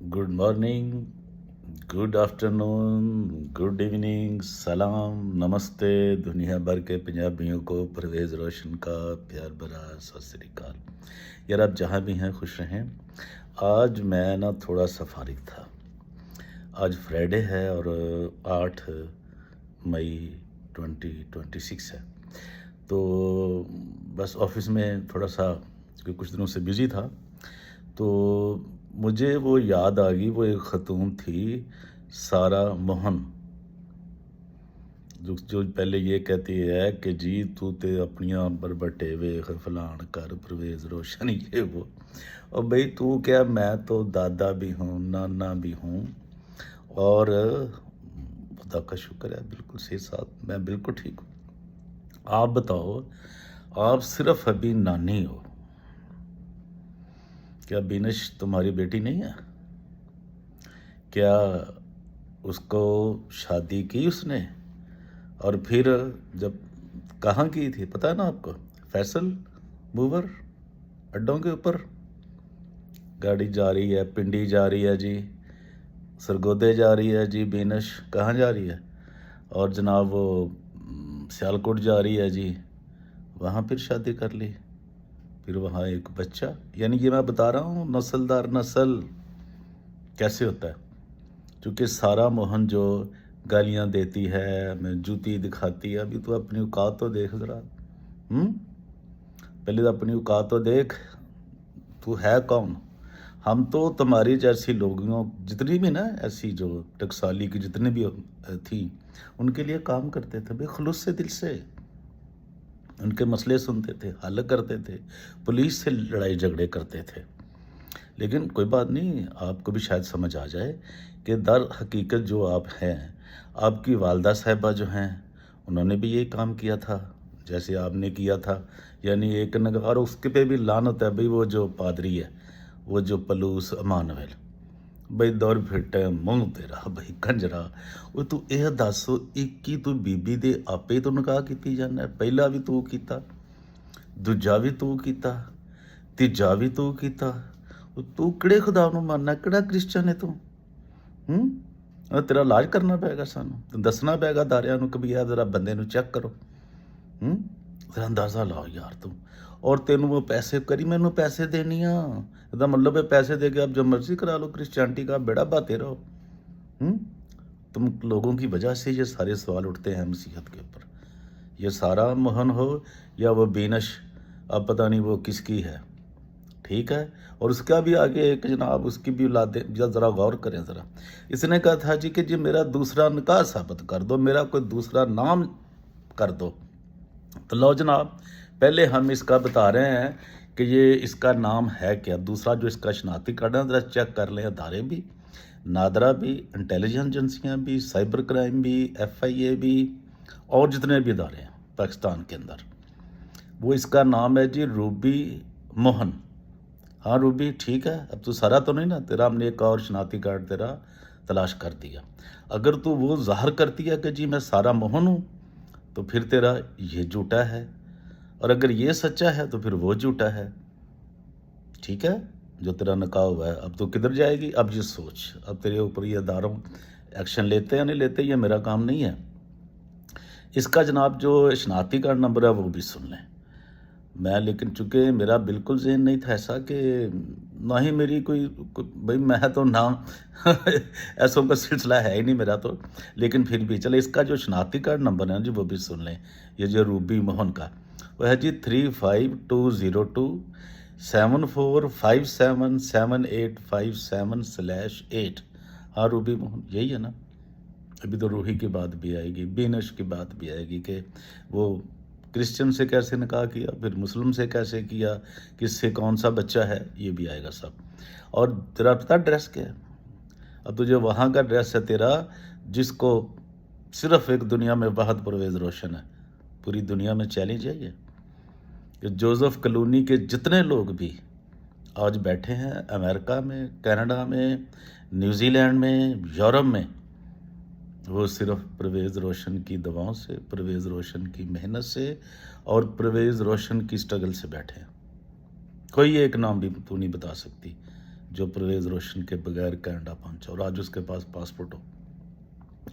Good morning, good afternoon, good evening, सलाम, नमस्ते दुनिया भर के पंजाबियों को परवेज़ रोशन का प्यार भरा सत श्री अकाल। यार आप जहाँ भी हैं खुश रहें। आज मैं ना थोड़ा सा फारिग था। आज फ्राइडे है और 8 मई 2026 है। तो बस ऑफिस में थोड़ा सा कुछ दिनों से बिज़ी था, तो मुझे वो याद आ गई। वो एक ख़तून थी, सारा मोहन, जो पहले ये कहती है कि जी तू ते अपनियां बरबटे वेख फलान कर परवेज़ रोशन ये वो। और भाई तू क्या, मैं तो दादा भी हूँ, नाना भी हूँ, और खुदा का शुक्र है बिल्कुल सही साथ, मैं बिल्कुल ठीक हूँ। आप बताओ, आप सिर्फ अभी नानी हो, क्या बिनश तुम्हारी बेटी नहीं है? क्या उसको शादी की उसने? और फिर जब कहाँ की थी पता है ना आपको? फैसल मूवर अड्डों के ऊपर गाड़ी जा रही है, पिंडी जा रही है जी, सरगोदे जा रही है जी, बिनश कहाँ जा रही है? और जनाब वो सियालकोट जा रही है जी, वहाँ फिर शादी कर ली, फिर वहाँ एक बच्चा। यानी ये मैं बता रहा हूँ नस्लदार नस्ल कैसे होता है। क्योंकि सारा मोहन जो गालियाँ देती है, मैं जूती दिखाती है, अभी तो अपनी औकात तो देख ज़रा। पहले तो अपनी औकात तो देख, तू है कौन? हम तो तुम्हारी जैसी लोगों, जितनी भी ना ऐसी जो टकसाली की जितनी भी थी, उनके लिए काम करते थे बेखलूस से, दिल से। उनके मसले सुनते थे, हल करते थे, पुलिस से लड़ाई झगड़े करते थे। लेकिन कोई बात नहीं, आपको भी शायद समझ आ जाए कि दर हकीकत जो आप हैं, आपकी वालदा साहिबा जो हैं, उन्होंने भी ये काम किया था जैसे आपने किया था। यानी एक नगर, और उसके पे भी लानत है भाई, वो जो पादरी है, वो जो पलूस अमानवेल, बई दौर फिटे मूंह तेरा बई कंजरा। वो तू यह दस, एक ही तू बीबी दे आपे तो निकाह की जाना है? पहला भी तू किया, दूजा भी तू किया, तीजा भी तू किया। तू किहड़े खुदा नूं मानना, किहड़ा क्रिश्चन है तू? तेरा इलाज करना पेगा, सानू दसना पेगा दारियां नूं कि भी जरा बंदे नूं चेक करो। तेरा अंदाज़ा लाओ यार तुम। और तेनू वो पैसे करी, मैनू पैसे देनी आ, इसका मतलब है पैसे दे के आप जो मर्जी करा लो, क्रिश्चियनिटी का बेड़ा बाते रहो। तुम लोगों की वजह से ये सारे सवाल उठते हैं मसीहत के ऊपर। ये सारा मोहन हो या वो बीनश, अब पता नहीं वो किसकी है, ठीक है। और उसका भी आगे एक जनाब, उसकी भी औलादे, ज़रा गौर करें ज़रा। इसने कहा था जी कि जी मेरा दूसरा निकाह साबित कर दो, मेरा कोई दूसरा नाम कर दो। तो लो जनाब, पहले हम इसका बता रहे हैं कि ये इसका नाम है क्या। दूसरा जो इसका शनाख्ती कार्ड है, ज़रा चेक कर लें। अदारे भी, नादरा भी, इंटेलिजेंस एजेंसियाँ भी, साइबर क्राइम भी, FIA भी, और जितने भी अदारे हैं पाकिस्तान के अंदर, वो इसका नाम है जी रूबी मोहन। हाँ रूबी, ठीक है। अब तू सारा तो नहीं ना, तेरा हमने एक और शनाख्ती कार्ड तेरा तलाश कर दिया। अगर तू वो ज़ाहिर करती है कि जी मैं सारा मोहन हूँ, तो फिर तेरा ये झूठा है, और अगर ये सच्चा है तो फिर वो झूठा है, ठीक है, जो तेरा निकाह हुआ है। अब तो किधर जाएगी? अब ये सोच, अब तेरे ऊपर ये अदारों एक्शन लेते या नहीं लेते, ये मेरा काम नहीं है। इसका जनाब जो शनाख्ती कार्ड नंबर है वो भी सुन लें। मैं, लेकिन चूँकि मेरा बिल्कुल ज़हन नहीं था ऐसा, कि ना ही मेरी भाई मैं तो नाम ऐसों का सिलसिला है ही नहीं मेरा तो। लेकिन फिर भी चले, इसका जो शनाख्ती कार्ड नंबर है जी वो भी सुन लें। ये जो रूबी मोहन का, वो है जी 352027577857/8। हाँ रूबी मोहन यही है ना। अभी तो रूही की बात भी आएगी, बीनश की बात भी आएगी कि वो क्रिश्चियन से कैसे निकाह किया, फिर मुस्लिम से कैसे किया, किससे कौन सा बच्चा है, ये भी आएगा सब। और तेरा पता ड्रेस क्या है? अब तुझे वहाँ का ड्रेस है तेरा, जिसको सिर्फ एक दुनिया में वाहद परवेज़ रोशन है, पूरी दुनिया में चैलेंज है ये, कि जोसेफ कलूनी के जितने लोग भी आज बैठे हैं अमेरिका में, कनाडा में, न्यूजीलैंड में, यूरोप में, वो सिर्फ परवेज़ रोशन की दवाओं से, परवेज़ रोशन की मेहनत से, और परवेज़ रोशन की स्ट्रगल से बैठे हैं। कोई एक नाम भी तू नहीं बता सकती जो परवेज़ रोशन के बगैर कनाडा पहुंचा और आज उसके पास पासपोर्ट हो।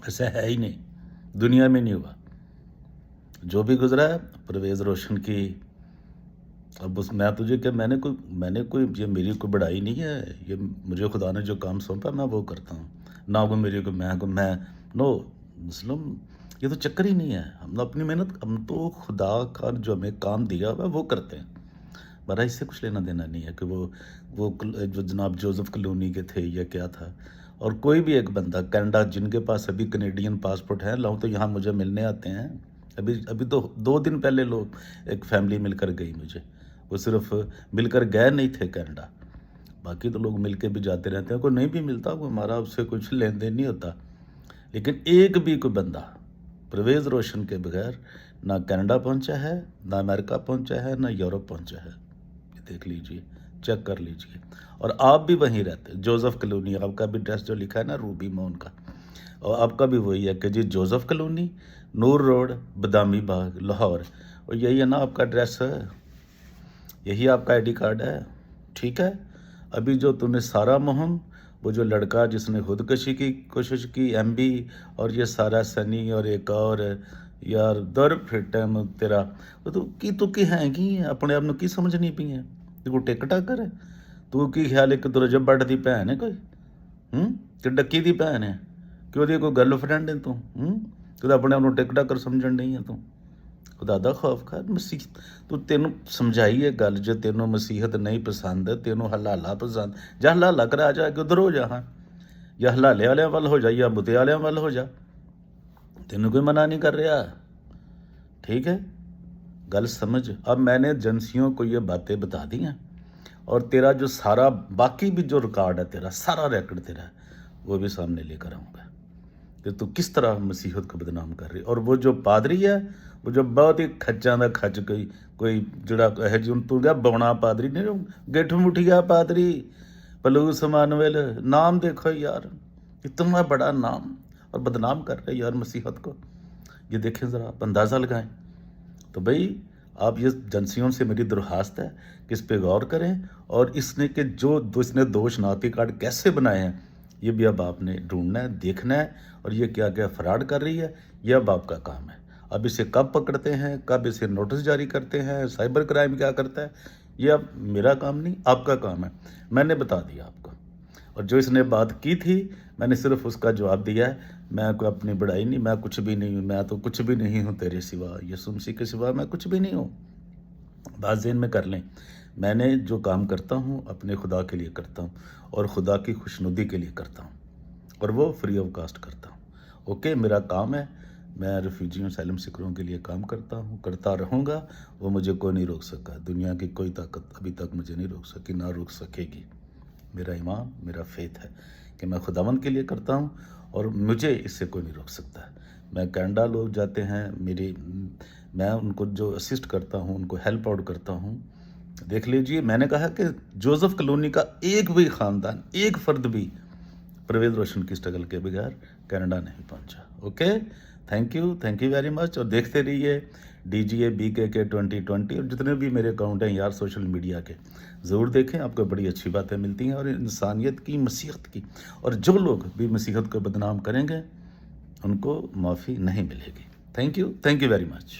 ऐसा है ही नहीं, दुनिया में नहीं हुआ। जो भी गुजरा है परवेज़ रोशन की, अब उस मैं तुझे क्या मैंने कोई ये मेरी कोई बड़ाई नहीं है, ये मुझे खुदा ने जो काम सौंपा मैं वो करता हूँ, ना को मेरी को मैं नो मुस्लिम, ये तो चक्कर ही नहीं है। हम अपनी मेहनत, हम तो खुदा का जो हमें काम दिया हुआ है वो करते हैं। बड़ा इससे कुछ लेना देना नहीं है कि जो जनाब जोसेफ कलोनी के थे या क्या था। और कोई भी एक बंदा कनाडा जिनके पास अभी कनेडियन पासपोर्ट है लाऊं तो यहाँ मुझे मिलने आते हैं। अभी अभी तो 2 दिन पहले लोग एक फैमिली मिलकर गई मुझे, वो सिर्फ मिलकर गए नहीं थे कनाडा, बाकी तो लोग मिल के भी जाते रहते हैं। कोई नहीं भी मिलता, वो हमारा उससे कुछ लेन देन नहीं होता। लेकिन एक भी कोई बंदा परवेज़ रोशन के बगैर ना कनाडा पहुंचा है, ना अमेरिका पहुंचा है, ना यूरोप पहुंचा है। ये देख लीजिए, चेक कर लीजिए। और आप भी वहीं रहते हैं, जोसेफ कलोनी, आपका भी एड्रेस जो लिखा है ना रूबी मोन का, और आपका भी वही है कि जी जोसेफ कलोनी, नूर रोड, बदामी बाग, लाहौर। और यही है ना आपका एड्रेस है, यही आपका आईडी कार्ड है, ठीक है। अभी जो तूने सारा मोहन, वो जो लड़का जिसने खुदकशी की कोशिश की, एमबी, और ये सारा सनी और एक और यार दर फिट है तेरा, वो तू की हैगी अपने आप ਨੂੰ ਕੀ ਸਮਝਣੀ ਪਈ ਹੈ? ਤੂੰ ਕੋ ਟਿਕ ਟਾਕਰ ਹੈ? ਤੂੰ ਕੀ ਖਿਆਲ ਹੈ ਕਿ ਤੂੰ ਰਜਬ ਬੱਟ ਦੀ ਭੈਣ ਹੈ ਕੋਈ, ਕਿ ਡੱਕੀ ਦੀ ਭੈਣ ਹੈ, ਕਿ ਉਹਦੀ ਕੋਈ ਗਰਲਫ੍ਰੈਂਡ ਹੈ ਤੂੰ, ਤੂੰ ਤਾਂ ਆਪਣੇ ਆਪ ਨੂੰ ਟਿਕ ਟਾਕਰ ਸਮਝਣ ਨਹੀਂ ਹੈ ਤੂੰ। खुदा दा खौफ कर, मसीह तू तेनों समझाई है गल, जो तेनों मसीहत नहीं पसंद, तेनों हलाला पसंद, जा हलाला करा जा के उधर हो जा, हाँ, या हलाले वाले वाल हो जा या मुते वाले वाल हो जा, तेनों कोई मना नहीं कर रहा, ठीक है। गल समझ। अब मैंने एजेंसियों को ये बातें बता दी हैं, और तेरा जो सारा बाकी भी जो रिकॉर्ड है, तेरा सारा रिकॉर्ड तेरा वो भी सामने लेकर आऊँगा कि तू किस तरह मसीहत को बदनाम कर रही। और वो जो पादरी है, वो जो बहुत ही खच्चा का खच कोई जोड़ा है जी, तू क्या बौना पादरी नहीं, गिठ मुठिया पादरी, पलूस मानवेल, नाम देखो यार, इतना बड़ा नाम, और बदनाम कर रहे यार मसीहत को। ये देखें ज़रा, आप अंदाज़ा लगाएं। तो भाई आप ये एजेंसियों से मेरी दरख्वास्त है कि इस पे गौर करें, और इसने के इसने दो शनाख्ती कार्ड कैसे बनाए हैं ये भी अब आपने ढूंढना है, देखना है। और ये क्या क्या फ्रॉड कर रही है, ये अब आपका काम है। अब इसे कब पकड़ते हैं, कब इसे नोटिस जारी करते हैं, साइबर क्राइम क्या करता है, ये अब मेरा काम नहीं, आपका काम है। मैंने बता दिया आपको, और जो इसने बात की थी मैंने सिर्फ उसका जवाब दिया है। मैं कोई अपनी बड़ाई नहीं, मैं कुछ भी नहीं हूँ, मैं तो कुछ भी नहीं हूँ तेरे सिवा, यीशु मसीह के सिवा मैं कुछ भी नहीं हूँ। बात ज़हन में कर लें, मैंने जो काम करता हूँ अपने खुदा के लिए करता हूँ, और खुदा की खुशनुदी के लिए करता हूँ, और वो फ्री ऑफ कास्ट करता हूँ। ओके, मेरा काम है, मैं रिफ्यूजियों असylum सीकरों के लिए काम करता हूँ, करता रहूँगा। वो मुझे कोई नहीं रोक सका, दुनिया की कोई ताकत अभी तक मुझे नहीं रोक सकी, ना रोक सकेगी। मेरा ईमान, मेरा फेथ है कि मैं खुदावंद के लिए करता हूँ, और मुझे इससे कोई नहीं रोक सकता। मैं कनाडा लोग जाते हैं, मैं उनको जो असिस्ट करता हूँ, उनको हेल्प आउट करता हूँ। देख लीजिए, मैंने कहा कि जोसेफ कलोनी का एक भी ख़ानदान, एक फ़र्द भी परवेज़ रोशन की स्ट्रगल के बगैर कनाडा नहीं पहुंचा। Okay, thank you very much. और देखते रहिए DGA BKK 2020, और जितने भी मेरे अकाउंट हैं यार सोशल मीडिया के, ज़रूर देखें, आपको बड़ी अच्छी बातें मिलती हैं, और इंसानियत की, मसीहत की। और जो लोग भी मसीहत को बदनाम करेंगे उनको माफ़ी नहीं मिलेगी। Thank you very much.